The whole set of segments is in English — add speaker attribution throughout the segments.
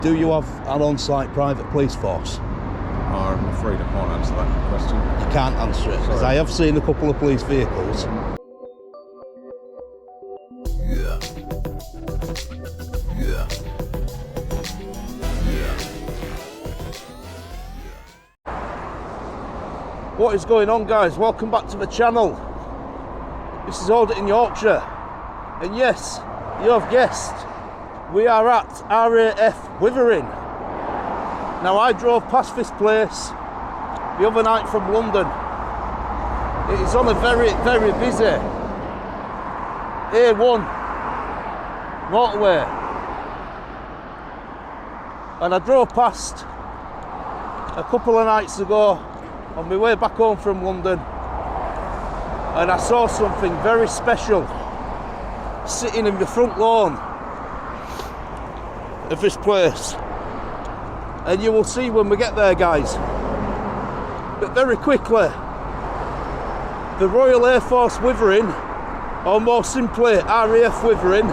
Speaker 1: Do you have an on-site private police force?
Speaker 2: I'm afraid I can't answer that question.
Speaker 1: You can't answer it, because I have seen a couple of police vehicles. What is going on, guys? Welcome back to the channel. This is Audit in Yorkshire, and yes, you have guessed, we are at RAF Wittering. Now, I drove past this place the other night from London. It is on a very, very busy A1 motorway, and I drove past a couple of nights ago on my way back home from London, and I saw something very special sitting in the front lawn of this place, and you will see when we get there, guys. But very quickly, the Royal Air Force Wittering, or more simply RAF Wittering,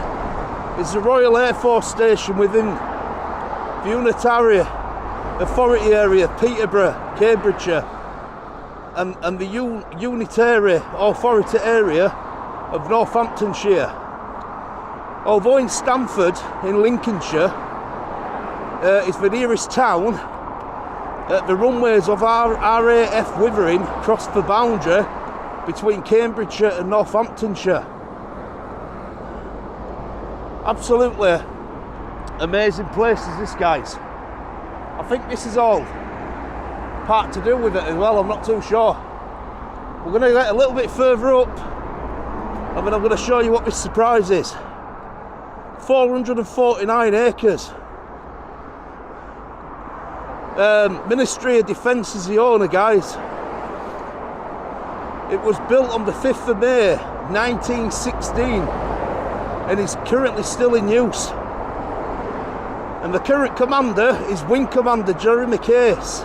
Speaker 1: is the Royal Air Force station within the unitary authority area, Peterborough, Cambridgeshire, and the unitary authority area of Northamptonshire. Although in Stamford, in Lincolnshire, is the nearest town, the runways of RAF Wittering cross the boundary between Cambridgeshire and Northamptonshire. Absolutely amazing places, this, guys. I think this is all part to do with it as well, I'm not too sure. We're going to get a little bit further up, and then I'm going to show you what this surprise is. 449 acres. Ministry of Defence is the owner, guys. It was built on the 5th of May 1916 and is currently still in use. And the current commander is Wing Commander Jeremy Case.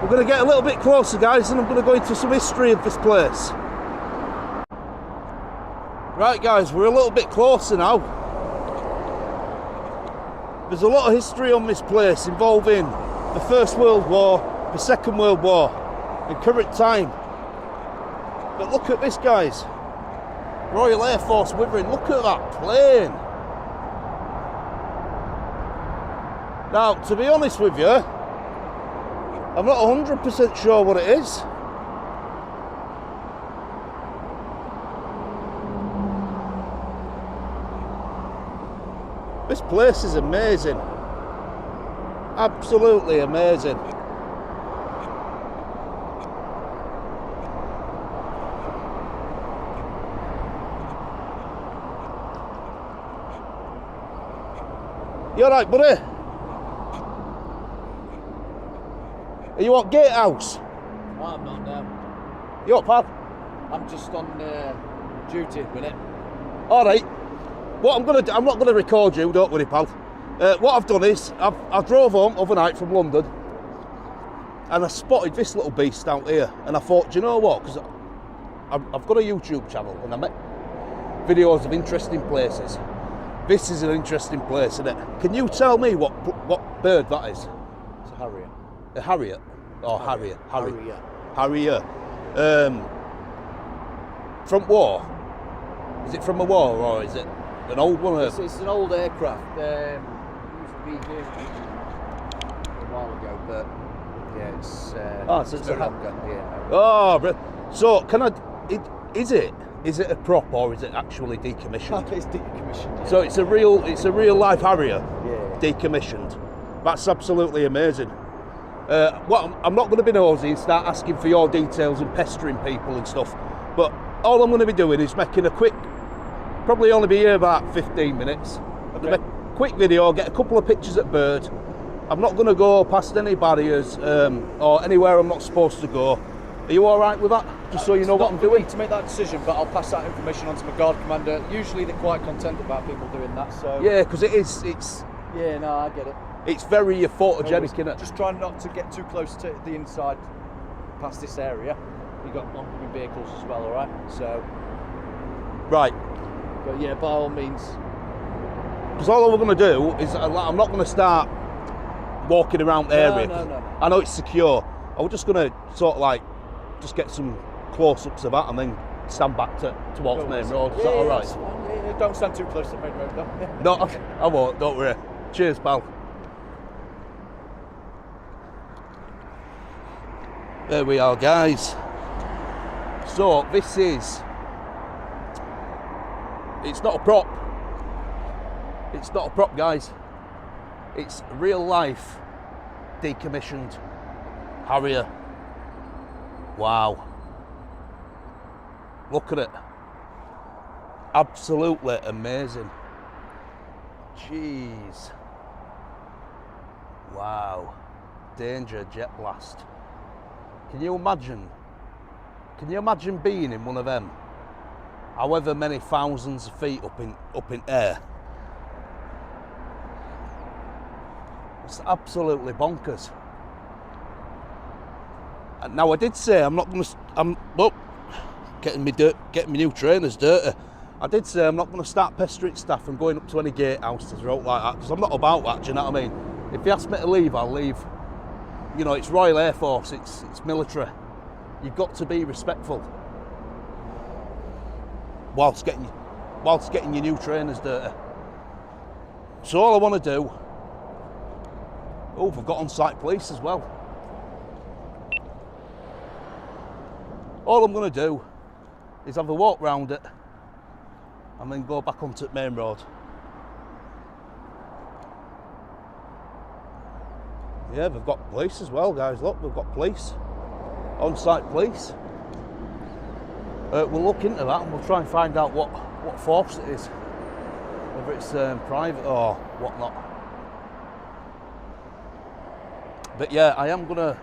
Speaker 1: We're going to get a little bit closer, guys, and I'm going to go into some history of this place. Right, guys, we're a little bit closer now. There's a lot of history on this place involving the First World War, the Second World War, and current time. But look at this, guys. Royal Air Force Wittering, look at that plane. Now, to be honest with you, I'm not 100% sure what it is. This place is amazing. Absolutely amazing. You alright, buddy? Are you at Gatehouse?
Speaker 3: No, I'm not now.
Speaker 1: You up, pal?
Speaker 3: I'm just on duty at the minute.
Speaker 1: Alright. What I'm gonna do, I'm not gonna record you, don't worry, pal. What I've done is, I drove home overnight from London, and I spotted this little beast out here, and I thought, do you know what? Because I've got a YouTube channel, and I make videos of interesting places. This is an interesting place, isn't it? Can you tell me what bird that is?
Speaker 3: It's a harrier.
Speaker 1: A harrier? Or harrier?
Speaker 3: Harrier.
Speaker 1: From war? Is it from a war, or is it an old one?
Speaker 3: It's an old aircraft. It used to be here a while ago, but yeah, it's no longer here now.
Speaker 1: Oh, so can I? Is it a prop, or is it actually decommissioned?
Speaker 3: It's decommissioned. Yeah.
Speaker 1: So it's a real life Harrier.
Speaker 3: Yeah.
Speaker 1: Decommissioned. That's absolutely amazing. I'm not going to be nosy and start asking for your details and pestering people and stuff, but all I'm going to be doing is making a quick, probably only be here about 15 minutes.
Speaker 3: Okay.
Speaker 1: Make a quick video, get a couple of pictures at bird. I'm not going to go past any barriers or anywhere I'm not supposed to go. Are you all right with that? Just so you know what I'm doing.
Speaker 3: To make that decision, but I'll pass that information on to my guard commander. Usually they're quite content about people doing that. So
Speaker 1: yeah, because it's
Speaker 3: yeah, no, I get it.
Speaker 1: It's very photogenic, isn't it?
Speaker 3: Just try not to get too close to the inside, past this area. You've got oncoming vehicles as well, all right? So,
Speaker 1: right.
Speaker 3: but yeah, by all means,
Speaker 1: because all we're going to do is I'm not going to start walking around the area.
Speaker 3: No.
Speaker 1: I know it's secure. I'm just going to sort of like just get some close-ups of that and then stand back towards the main road. Is that all right?
Speaker 3: Yeah, don't stand too close to the main road, no.
Speaker 1: No, I won't. Don't worry. Cheers, pal. There we are, guys. So this is. It's not a prop. It's not a prop, guys. It's real life decommissioned Harrier. Wow. Look at it. Absolutely amazing. Jeez. Wow. Danger jet blast. Can you imagine? Can you imagine being in one of them? However many thousands of feet up in air. It's absolutely bonkers. And now I did say I'm not going to. Getting me new trainers dirty. I did say I'm not going to start pestering staff and going up to any gatehouses or out like that, because I'm not about that. Do you know what I mean? If you ask me to leave, I'll leave. You know, it's Royal Air Force. It's military. You've got to be respectful whilst getting your new trainers dirty. So all I want to do. Oh, we've got on-site police as well. All I'm going to do is have a walk round it and then go back onto the main road. Yeah, they've got police as well, guys. Look, they've got police, on-site police. We'll look into that and we'll try and find out what force it is, whether it's private or whatnot. But yeah, I am gonna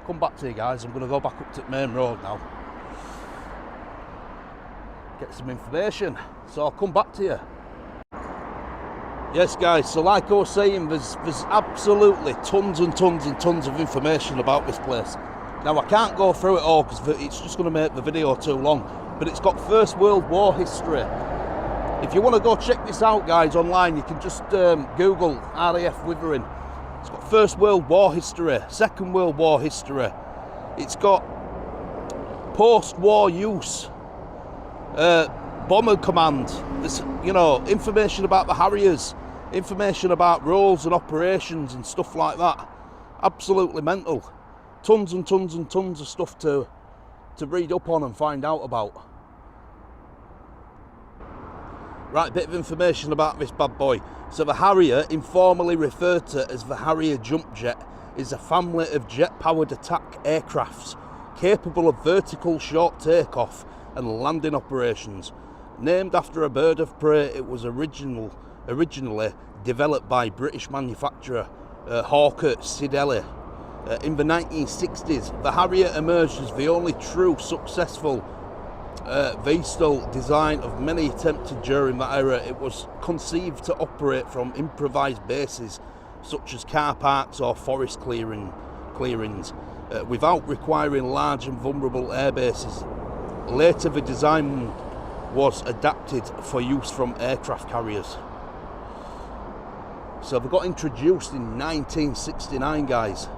Speaker 1: come back to you guys. I'm gonna go back up to the main road now, get some information, so I'll come back to you. Yes, guys, so like I was saying, there's absolutely tons and tons and tons of information about this place. Now I can't go through it all because it's just going to make the video too long, but it's got First World War history. If you want to go check this out, guys, online, you can just Google RAF Wittering. It's got First World War history, Second World War history. It's got post-war use, bomber command. There's, you know, information about the Harriers, information about roles and operations and stuff like that. Absolutely mental. Tons and tons and tons of stuff to read up on and find out about. Right, a bit of information about this bad boy. So the Harrier, informally referred to as the Harrier jump jet, is a family of jet-powered attack aircrafts capable of vertical short takeoff and landing operations. Named after a bird of prey, it was originally developed by British manufacturer Hawker Siddeley. In the 1960s, the Harrier emerged as the only true successful VTOL design of many attempted during that era. It was conceived to operate from improvised bases such as car parks or forest clearings without requiring large and vulnerable air bases. Later, the design was adapted for use from aircraft carriers. So they got introduced in 1969, guys.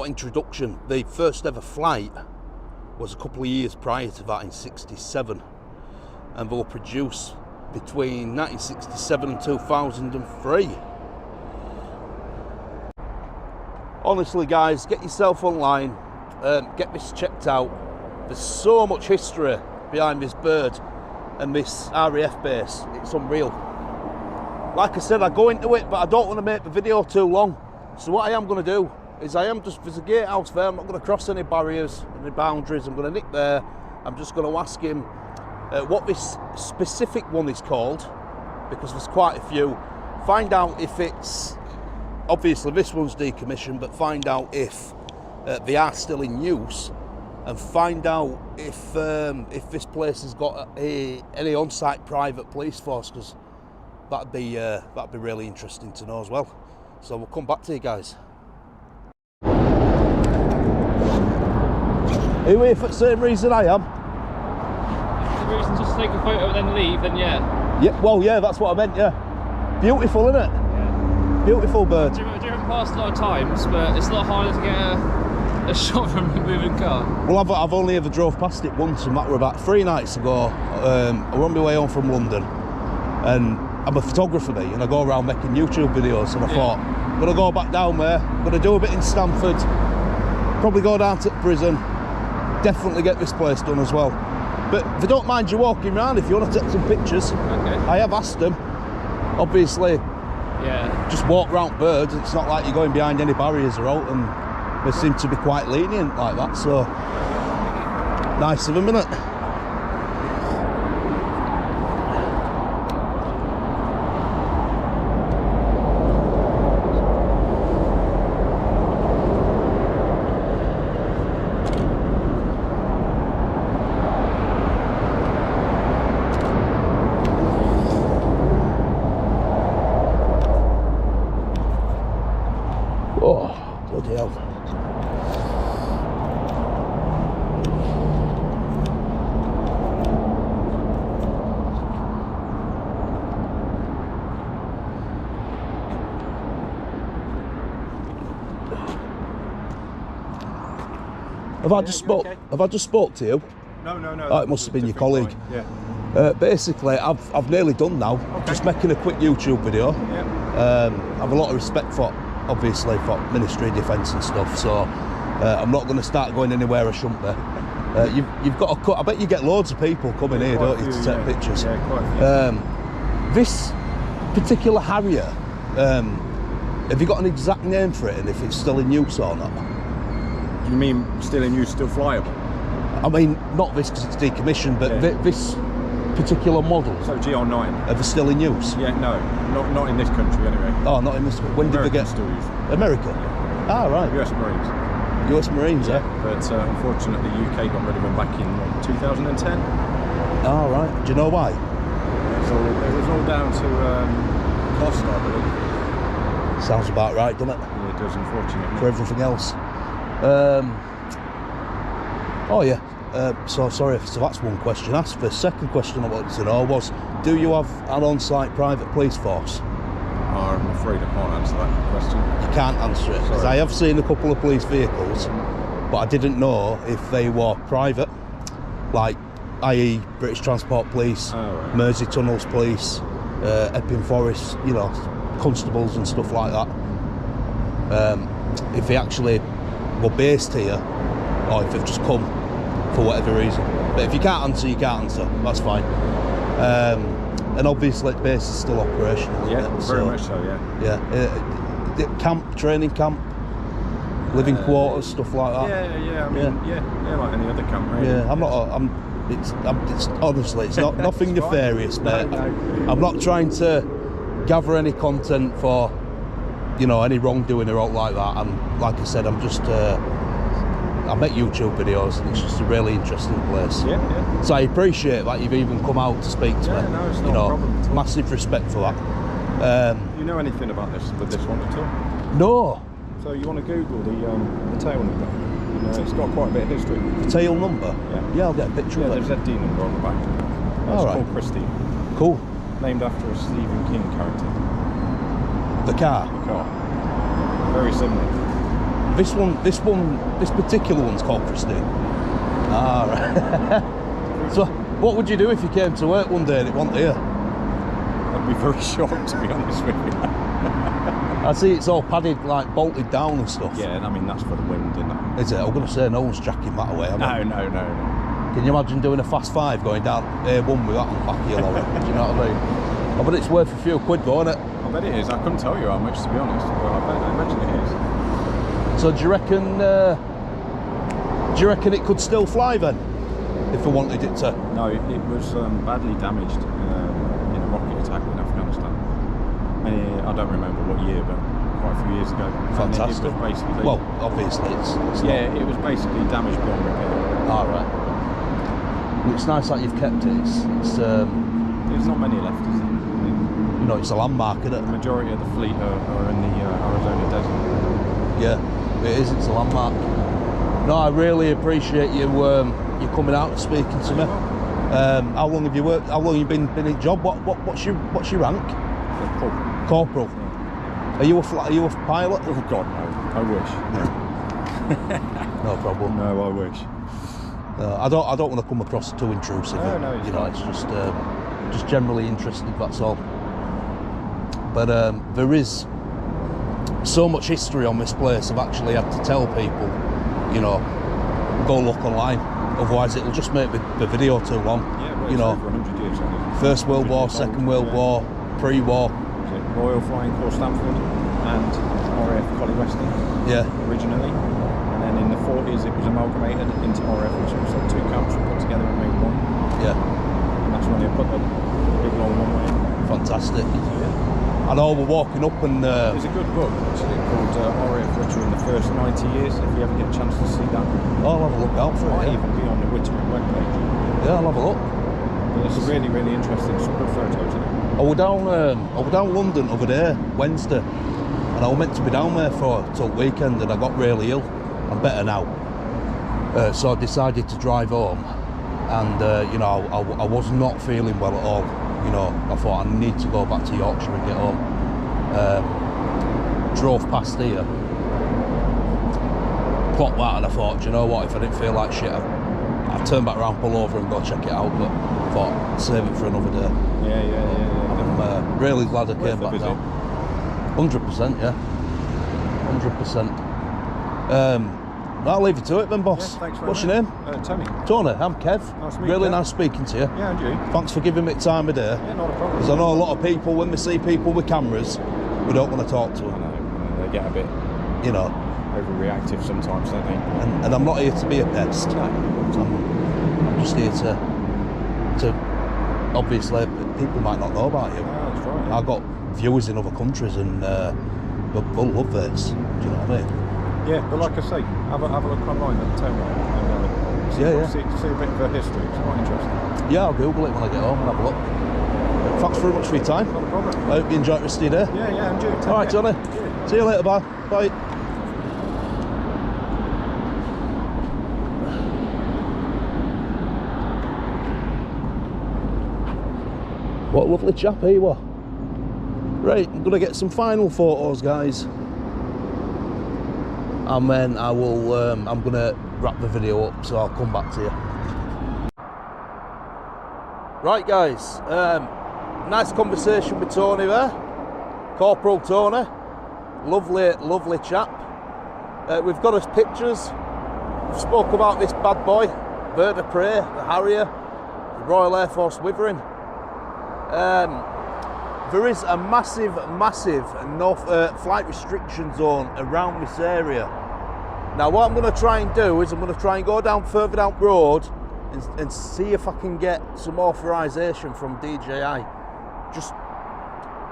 Speaker 1: Introduction. The first ever flight was a couple of years prior to that in 67, and they were produced between 1967 and 2003. Honestly, guys, get yourself online, get this checked out. There's so much history behind this bird and this RAF base. It's unreal. Like I said, I go into it, but I don't want to make the video too long. So what I am going to do is there's a gatehouse there. I'm not going to cross any barriers, any boundaries. I'm going to nick there. I'm just going to ask him what this specific one is called, because there's quite a few. Find out if it's, obviously this one's decommissioned, but find out if they are still in use, and find out if this place has got any on-site private police force, because that'd be really interesting to know as well. So we'll come back to you guys. Are you here for the same reason I am?
Speaker 4: The reason just to take a photo and then leave, then yeah.
Speaker 1: Yeah, well, yeah, that's what I meant, yeah. Beautiful, isn't it?
Speaker 4: Yeah.
Speaker 1: Beautiful bird.
Speaker 4: I've driven past a lot of times, but it's a lot harder to get a shot from a moving car.
Speaker 1: Well, I've only ever drove past it once, and that were about 3 nights ago. I were on my way home from London, and I'm a photographer, me, and I go around making YouTube videos, and I thought, I'm going to go back down there, I'm going to do a bit in Stamford, probably go down to the prison, definitely get this place done as well. But if I don't mind you walking around, if you want to take some pictures,
Speaker 4: Okay.
Speaker 1: I have asked them. Obviously,
Speaker 4: Yeah.
Speaker 1: just walk round birds, it's not like you're going behind any barriers or out, and they seem to be quite lenient like that, so nice of them, innit? Oh, bloody hell. Have I just spoke to you?
Speaker 2: No.
Speaker 1: Oh, it must have been your colleague.
Speaker 2: Yeah.
Speaker 1: Basically, I've nearly done now.
Speaker 2: Okay.
Speaker 1: Just making a quick YouTube video.
Speaker 2: Yeah.
Speaker 1: I have a lot of respect for, obviously, for Ministry of Defence and stuff. So I'm not going to start going anywhere I shouldn't be. You've got to cut. I bet you get loads of people coming here, don't you, to take pictures.
Speaker 2: Yeah, quite a few.
Speaker 1: This particular Harrier, have you got an exact name for it, and if it's still in use or not?
Speaker 2: You mean still in use, still flyable?
Speaker 1: I mean, not this because it's decommissioned, but
Speaker 2: Yeah.
Speaker 1: this particular model,
Speaker 2: So GR9?
Speaker 1: are they still in use?
Speaker 2: Yeah, no, not in this country anyway.
Speaker 1: Oh, not in this one. When did they get?
Speaker 2: Americans still use it.
Speaker 1: America? Ah, right.
Speaker 2: US Marines.
Speaker 1: US Marines, yeah.
Speaker 2: But unfortunately, the UK got rid of them back in 2010.
Speaker 1: Ah, right. Do you know why?
Speaker 2: So it was all down to cost, I believe.
Speaker 1: Sounds about right, doesn't it?
Speaker 2: Yeah, it does, unfortunately.
Speaker 1: For everything else. Oh yeah. So sorry, so that's one question asked. The second question I wanted to know was, do you have an on-site private police force?
Speaker 2: I'm afraid I can't answer that question.
Speaker 1: You can't answer it, because
Speaker 2: Sorry.
Speaker 1: I have seen a couple of police vehicles, but I didn't know if they were private, like i.e. British Transport Police,
Speaker 2: Oh, right.
Speaker 1: Mersey Tunnels Police, Epping Forest, you know, constables and stuff like that. If they actually were based here, or if they've just come for whatever reason. But if you can't answer, you can't answer. That's fine. And obviously the base is still operational.
Speaker 2: Yeah,
Speaker 1: isn't it?
Speaker 2: very much so, yeah.
Speaker 1: Yeah. Camp, training camp, living quarters, stuff like that.
Speaker 2: Yeah, I mean, yeah, like any other camp, really.
Speaker 1: Yeah, it's honestly, it's not nothing
Speaker 2: It's fine.
Speaker 1: nefarious, mate.
Speaker 2: No.
Speaker 1: I'm not trying to gather any content for, you know, any wrongdoing or out like that. And like I said, I'm just, I make YouTube videos, and it's just a really interesting place.
Speaker 2: Yeah.
Speaker 1: So I appreciate that you've even come out to speak to
Speaker 2: Yeah,
Speaker 1: me.
Speaker 2: no, it's not
Speaker 1: you know,
Speaker 2: a problem at all.
Speaker 1: massive respect for that.
Speaker 2: Do you know anything about this with this one at all?
Speaker 1: No,
Speaker 2: So you want to Google the tail number? You know, it's got quite a bit of history.
Speaker 1: tail number.
Speaker 2: Yeah.
Speaker 1: I'll get a picture
Speaker 2: Yeah,
Speaker 1: of
Speaker 2: there's
Speaker 1: it.
Speaker 2: ZD number on the back. It's
Speaker 1: All right.
Speaker 2: called Christine,
Speaker 1: Cool.
Speaker 2: named after a Stephen King character.
Speaker 1: The car.
Speaker 2: The car. Very similar.
Speaker 1: This particular one's called Christine. Ah, right. So, what would you do if you came to work one day and it wasn't here?
Speaker 2: I'd be very shocked, to be honest with you.
Speaker 1: I see it's all padded, like bolted down and stuff.
Speaker 2: Yeah, and I mean, that's for the wind, isn't it?
Speaker 1: Is it? I'm going to say no one's jacking that away. am I?
Speaker 2: No.
Speaker 1: Can you imagine doing a fast 5 going down A1 with that on the back of your lorry? Do you know what I mean? Oh, but it's worth a few quid though, isn't it?
Speaker 2: I bet it is. I couldn't tell you how much, to be honest, but I imagine it is.
Speaker 1: So do you reckon it could still fly then? If we wanted it to?
Speaker 2: No, it was badly damaged in a rocket attack in Afghanistan. I don't remember what year, but quite a few years ago.
Speaker 1: Fantastic.
Speaker 2: And it was basically,
Speaker 1: Well, obviously it's
Speaker 2: yeah, it was basically damaged beyond repair.
Speaker 1: all right. Well, it's nice that you've kept it. It's
Speaker 2: There's not many left, is there?
Speaker 1: you know, it's a landmark, isn't
Speaker 2: The
Speaker 1: it?
Speaker 2: majority of the fleet are in the Arizona desert.
Speaker 1: Yeah, it is. It's a landmark. No, I really appreciate you coming out and speaking to me. How long have you worked? How long have you been in job? What's your rank? Corporal. Are you a pilot?
Speaker 2: Oh God, no. I wish.
Speaker 1: No problem.
Speaker 2: No, I wish.
Speaker 1: I don't want to come across too intrusive.
Speaker 2: No,
Speaker 1: you know, it's just generally interested. That's all. But there is so much history on this place. I've actually had to tell people, you know, go look online. Otherwise, it'll just make the video too long.
Speaker 2: Yeah, well,
Speaker 1: you know,
Speaker 2: over 100 years.
Speaker 1: First World War, Second World War, pre-war.
Speaker 2: Royal Flying Corps Stamford and RAF Wittering.
Speaker 1: Yeah.
Speaker 2: Originally, and then in the 40s it was amalgamated into RAF Wittering, so 2 camps were put together and made 1.
Speaker 1: Yeah.
Speaker 2: And that's when they put the big long runway.
Speaker 1: Fantastic.
Speaker 2: Yeah.
Speaker 1: I know we're walking up and...
Speaker 2: There's a good book actually called RAF Wittering, the first 90 years, if you ever get a chance to see that.
Speaker 1: I'll have a look out for it.
Speaker 2: Might
Speaker 1: Yeah.
Speaker 2: even be on the Wittering webpage.
Speaker 1: Yeah, I'll have a look.
Speaker 2: But it's really, really interesting, some good photos in it.
Speaker 1: I was down London the other day, Wednesday, and I was meant to be down there till weekend, and I got really ill. I'm better now, so I decided to drive home, and you know, I was not feeling well at all. You know, I thought I need to go back to Yorkshire and get home. Drove past here, clocked that, and I thought, do you know what? If I didn't feel like shit, I'd turn back around, pull over, and go check it out. But I thought, save it for another day.
Speaker 2: Yeah.
Speaker 1: I'm really glad I came back down. 100%, yeah. 100%. I'll leave you to it then, boss.
Speaker 2: Yeah, thanks very
Speaker 1: What's
Speaker 2: much.
Speaker 1: your name?
Speaker 2: Tony.
Speaker 1: Tony, I'm Kev.
Speaker 2: Nice to meet you,
Speaker 1: Really
Speaker 2: Kev.
Speaker 1: nice speaking to you.
Speaker 2: Yeah, and you?
Speaker 1: Thanks for giving me time of day.
Speaker 2: Yeah, not a problem.
Speaker 1: Because I know a lot of people, when they see people with cameras, we don't want to talk to
Speaker 2: I
Speaker 1: them.
Speaker 2: know, they get a bit
Speaker 1: You know,
Speaker 2: overreactive sometimes, don't they?
Speaker 1: and I'm not here to be a pest.
Speaker 2: No.
Speaker 1: I'm just here to obviously, people might not know about you.
Speaker 2: Oh, that's right. Yeah.
Speaker 1: I've got viewers in other countries, and they'll love this. Do you know what I mean?
Speaker 2: Yeah, but like I say, have a look online and tell me. And, see a bit of her history. It's quite interesting.
Speaker 1: Yeah, I'll Google it when I get home and have a look. Thanks very much for your time.
Speaker 2: Not a problem.
Speaker 1: I hope you enjoy the rest of your day.
Speaker 2: Yeah, and you. Take
Speaker 1: All right,
Speaker 2: care.
Speaker 1: Johnny.
Speaker 2: Yeah.
Speaker 1: See you later, bye. Bye. What a lovely chap he was. Right, I'm gonna get some final photos, guys, and then I will. I'm gonna wrap the video up, so I'll come back to you. Right, guys. Nice conversation with Tony there, Corporal Tony. Lovely chap. We've got his pictures. We've spoke about this bad boy, bird of prey, the Harrier, the Royal Air Force Wittering. There is a massive flight restriction zone around this area. Now what I'm going to try and do is I'm going to try and go further down the road and see if I can get some authorisation from DJI. Just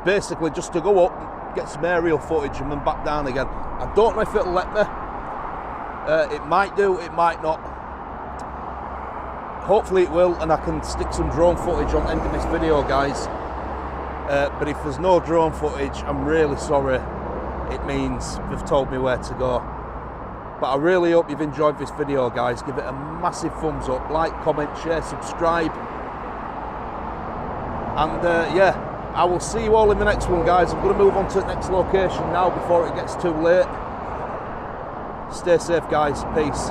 Speaker 1: basically just to go up, get some aerial footage and then back down again. I don't know if it'll let me. It might do, it might not. Hopefully it will, and I can stick some drone footage on the end of this video, guys. But if there's no drone footage, I'm really sorry. It means they've told me where to go. But I really hope you've enjoyed this video, guys. Give it a massive thumbs up, like, comment, share, subscribe. And yeah, I will see you all in the next one, guys. I'm going to move on to the next location now before it gets too late. Stay safe, guys. Peace.